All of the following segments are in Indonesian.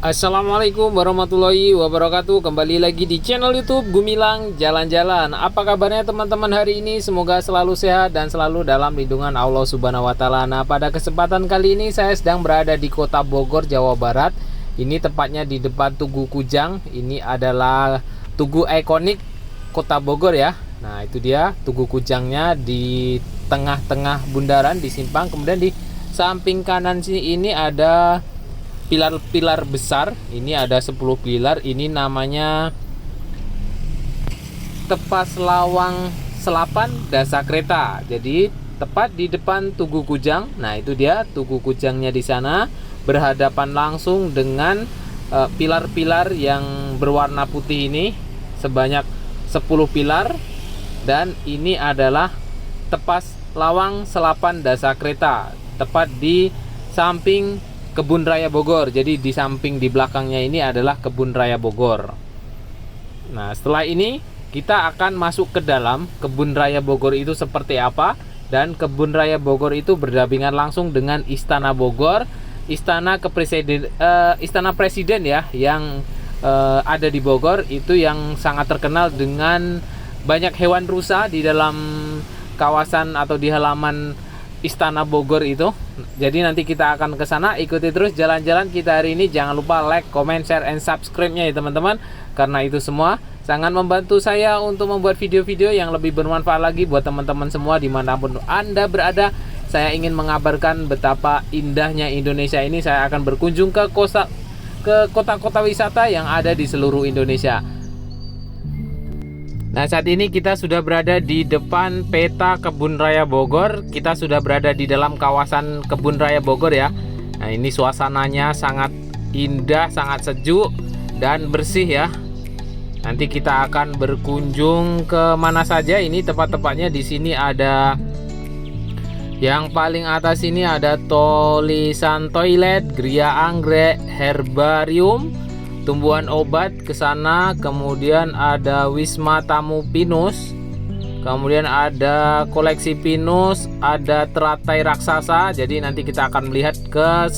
Assalamualaikum warahmatullahi wabarakatuh. Kembali lagi di channel YouTube Gumilang Jalan-Jalan. Apa kabarnya teman-teman hari ini? Semoga selalu sehat dan selalu dalam lindungan Allah Subhanahu wa taala. Nah, pada kesempatan kali ini saya sedang berada di Kota Bogor, Jawa Barat. Ini tepatnya di depan Tugu Kujang. Ini adalah tugu ikonik Kota Bogor ya. Nah, itu dia Tugu Kujangnya di tengah-tengah bundaran di simpang. Kemudian di samping kanan sini ini ada pilar-pilar besar. Ini ada 10 pilar. Ini namanya Tepas Lawang Selapan Dasa Kreta. Jadi tepat di depan Tugu Kujang. Nah, itu dia Tugu Kujangnya di sana, berhadapan langsung dengan pilar-pilar yang berwarna putih ini sebanyak 10 pilar. Dan ini adalah Tepas Lawang Selapan Dasa Kreta, tepat di samping Kebun Raya Bogor. Jadi di samping di belakangnya ini adalah Kebun Raya Bogor. Nah, setelah ini kita akan masuk ke dalam Kebun Raya Bogor itu seperti apa. Dan Kebun Raya Bogor itu berdampingan langsung dengan Istana Bogor, Istana Presiden ya, yang ada di Bogor. Itu yang sangat terkenal dengan banyak hewan rusa di dalam kawasan atau di halaman Istana Bogor itu. Jadi nanti kita akan ke sana. Ikuti terus jalan-jalan kita hari ini. Jangan lupa like, comment, share, and subscribe-nya ya teman-teman. Karena itu semua sangat membantu saya untuk membuat video-video yang lebih bermanfaat lagi buat teman-teman semua dimanapun Anda berada. Saya ingin mengabarkan betapa indahnya Indonesia ini. Saya akan berkunjung ke kota-kota wisata yang ada di seluruh Indonesia. Nah, saat ini kita sudah berada di depan peta Kebun Raya Bogor. Kita sudah berada di dalam kawasan Kebun Raya Bogor ya. Nah, ini suasananya sangat indah, sangat sejuk dan bersih ya. Nanti kita akan berkunjung ke mana saja. Ini tepat-tepatnya di sini ada yang paling atas ini ada tulisan toilet, geria anggrek, herbarium, tumbuhan obat ke sana, kemudian ada Wisma Tamu Pinus, kemudian ada koleksi pinus, ada teratai raksasa. Jadi nanti kita akan melihat ke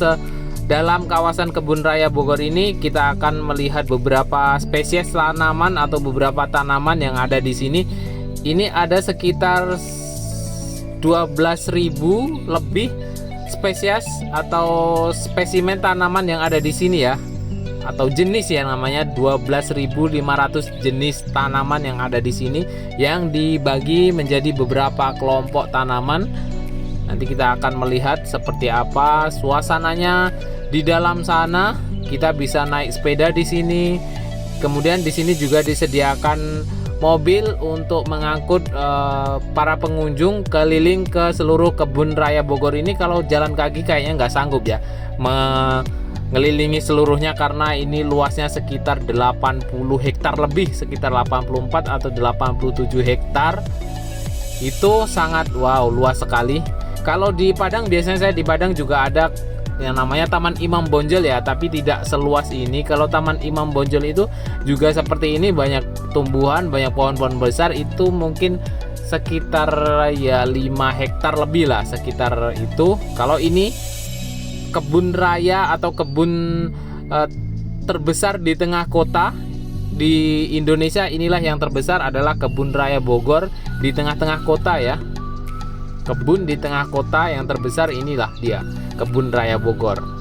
dalam kawasan Kebun Raya Bogor ini. Kita akan melihat beberapa spesies tanaman atau beberapa tanaman yang ada di sini. Ini ada sekitar 12.000 lebih spesies atau spesimen tanaman yang ada di sini ya, atau jenis ya, namanya 12.500 jenis tanaman yang ada di sini, yang dibagi menjadi beberapa kelompok tanaman. Nanti kita akan melihat seperti apa suasananya di dalam sana. Kita bisa naik sepeda di sini. Kemudian di sini juga disediakan mobil untuk mengangkut para pengunjung keliling ke seluruh Kebun Raya Bogor ini. Kalau jalan kaki kayaknya nggak sanggup ya ngelilingi seluruhnya, karena ini luasnya sekitar 80 hektar lebih, sekitar 84 atau 87 hektar. Itu sangat luas sekali. Kalau di Padang, biasanya saya di Padang juga ada yang namanya Taman Imam Bonjol ya, tapi tidak seluas ini. Kalau Taman Imam Bonjol itu juga seperti ini, banyak tumbuhan, banyak pohon-pohon besar. Itu mungkin sekitar ya 5 hektar lebih lah, sekitar itu. Kalau ini kebun raya atau kebun terbesar di tengah kota di Indonesia, inilah yang terbesar adalah Kebun Raya Bogor di tengah-tengah kota ya. Kebun di tengah kota yang terbesar, inilah dia Kebun Raya Bogor.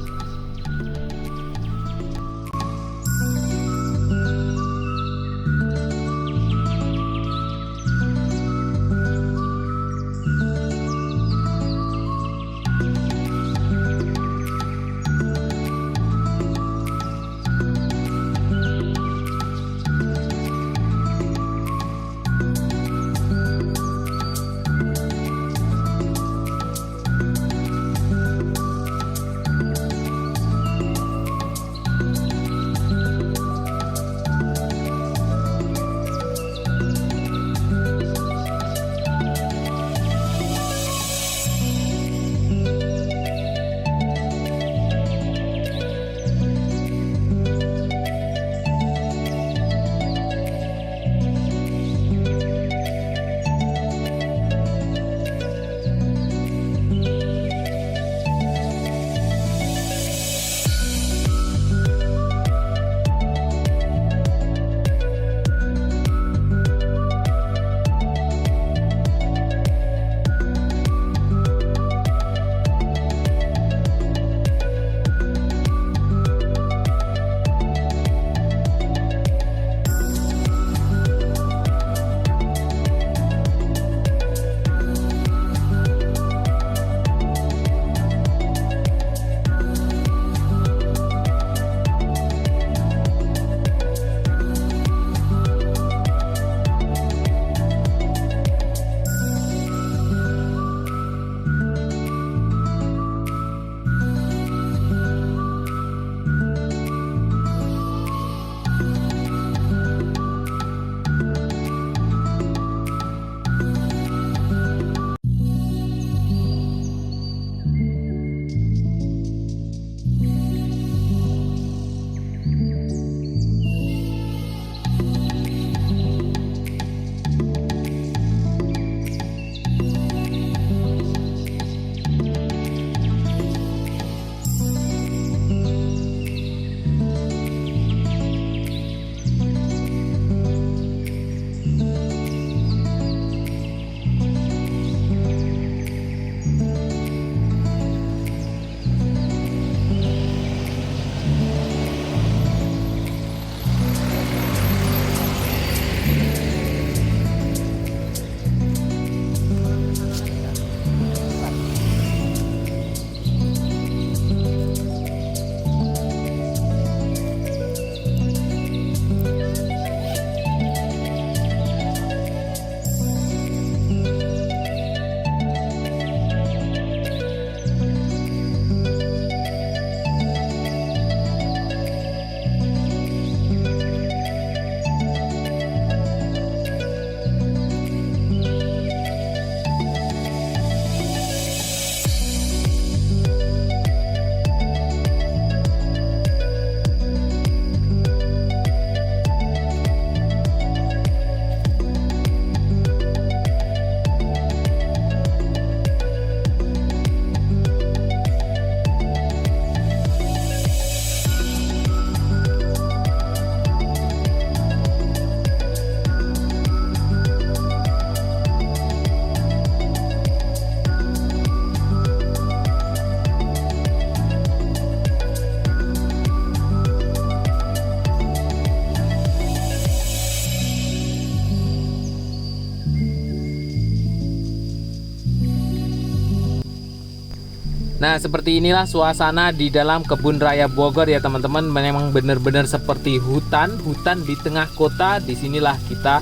Nah, seperti inilah suasana di dalam Kebun Raya Bogor ya teman-teman. Memang benar-benar seperti hutan di tengah kota. Disinilah kita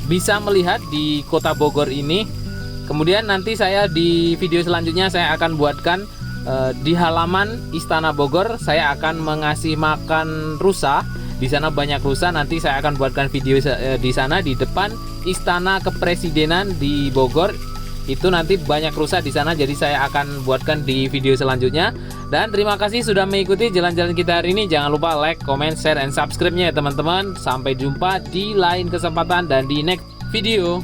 bisa melihat di kota Bogor ini. Kemudian nanti saya di video selanjutnya saya akan buatkan di halaman Istana Bogor. Saya akan mengasih makan rusa. Di sana banyak rusa. Nanti saya akan buatkan video di sana di depan Istana Kepresidenan di Bogor. Itu nanti banyak rusa di sana, jadi saya akan buatkan di video selanjutnya. Dan terima kasih sudah mengikuti jalan-jalan kita hari ini. Jangan lupa like, comment, share, and subscribe-nya ya teman-teman. Sampai jumpa di lain kesempatan dan di next video.